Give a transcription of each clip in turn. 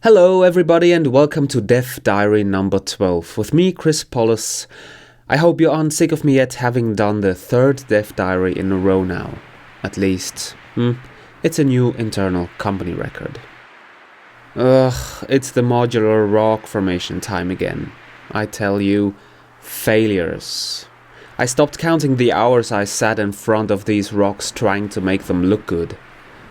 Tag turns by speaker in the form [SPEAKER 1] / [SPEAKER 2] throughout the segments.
[SPEAKER 1] Hello everybody and welcome to Dev Diary number 12 with me, Chris Pollis. I hope you aren't sick of me yet, having done the third Dev Diary in a row now. At least, it's a new internal company record. It's the modular rock formation time again. I tell you, failures. I stopped counting the hours I sat in front of these rocks trying to make them look good.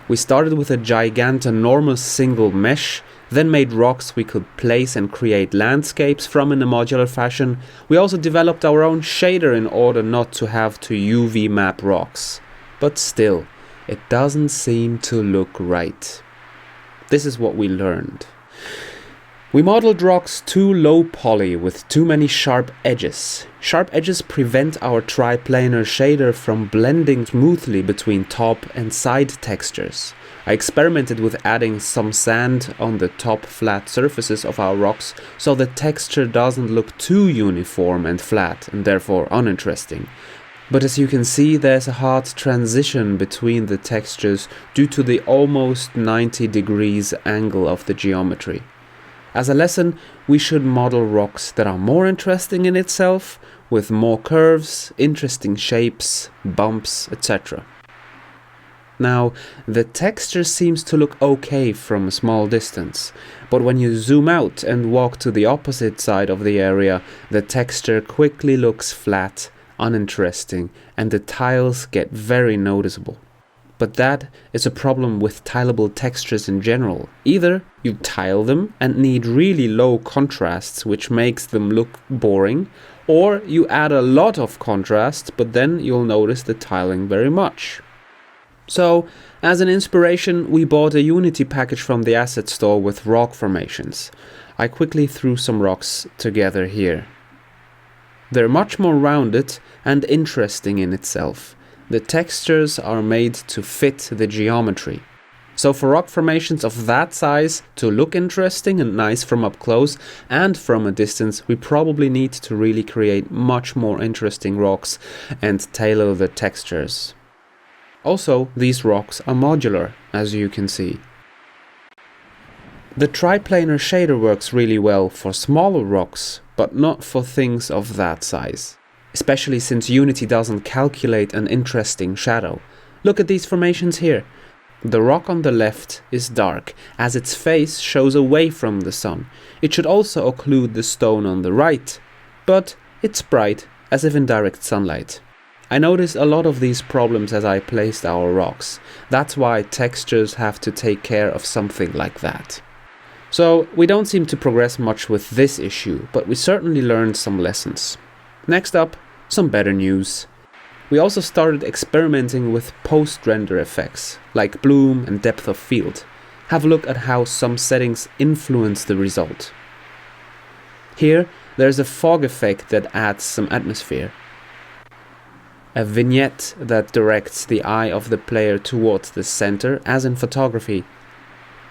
[SPEAKER 1] We started with a gigantanormous single mesh, then made rocks we could place and create landscapes from in a modular fashion. We also developed our own shader in order not to have to UV map rocks. But still, it doesn't seem to look right. This is what we learned. We modeled rocks too low poly with too many sharp edges. Sharp edges prevent our triplanar shader from blending smoothly between top and side textures. I experimented with adding some sand on the top flat surfaces of our rocks so the texture doesn't look too uniform and flat and therefore uninteresting. But as you can see, there's a hard transition between the textures due to the almost 90 degrees angle of the geometry. As a lesson, we should model rocks that are more interesting in itself, with more curves, interesting shapes, bumps, etc. Now, the texture seems to look okay from a small distance, but when you zoom out and walk to the opposite side of the area, the texture quickly looks flat, uninteresting, and the tiles get very noticeable. But that is a problem with tileable textures in general. Either you tile them and need really low contrasts, which makes them look boring, or you add a lot of contrast, but then you'll notice the tiling very much. So, as an inspiration, we bought a Unity package from the asset store with rock formations. I quickly threw some rocks together here. They're much more rounded and interesting in itself. The textures are made to fit the geometry. So for rock formations of that size to look interesting and nice from up close and from a distance, we probably need to really create much more interesting rocks and tailor the textures. Also, these rocks are modular, as you can see. The triplanar shader works really well for smaller rocks, but not for things of that size. Especially since Unity doesn't calculate an interesting shadow. Look at these formations here. The rock on the left is dark, as its face shows away from the sun. It should also occlude the stone on the right, but it's bright, as if in direct sunlight. I noticed a lot of these problems as I placed our rocks. That's why textures have to take care of something like that. So, we don't seem to progress much with this issue, but we certainly learned some lessons. Next up, some better news. We also started experimenting with post-render effects, like bloom and depth of field. Have a look at how some settings influence the result. Here, there's a fog effect that adds some atmosphere. A vignette that directs the eye of the player towards the center, as in photography.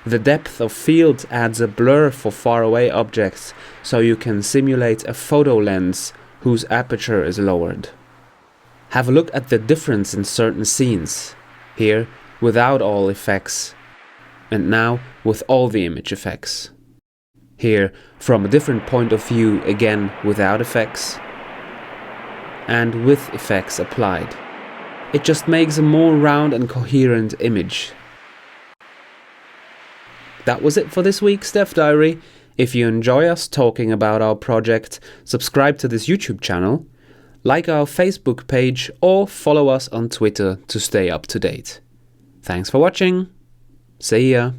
[SPEAKER 1] The depth of field adds a blur for faraway objects, so you can simulate a photo lens whose aperture is lowered. Have a look at the difference in certain scenes. Here, without all effects, and now with all the image effects. Here, from a different point of view, again without effects, and with effects applied. It just makes a more round and coherent image. That was it for this week's Dev Diary. If you enjoy us talking about our project, subscribe to this YouTube channel, like our Facebook page, or follow us on Twitter to stay up to date. Thanks for watching. See ya.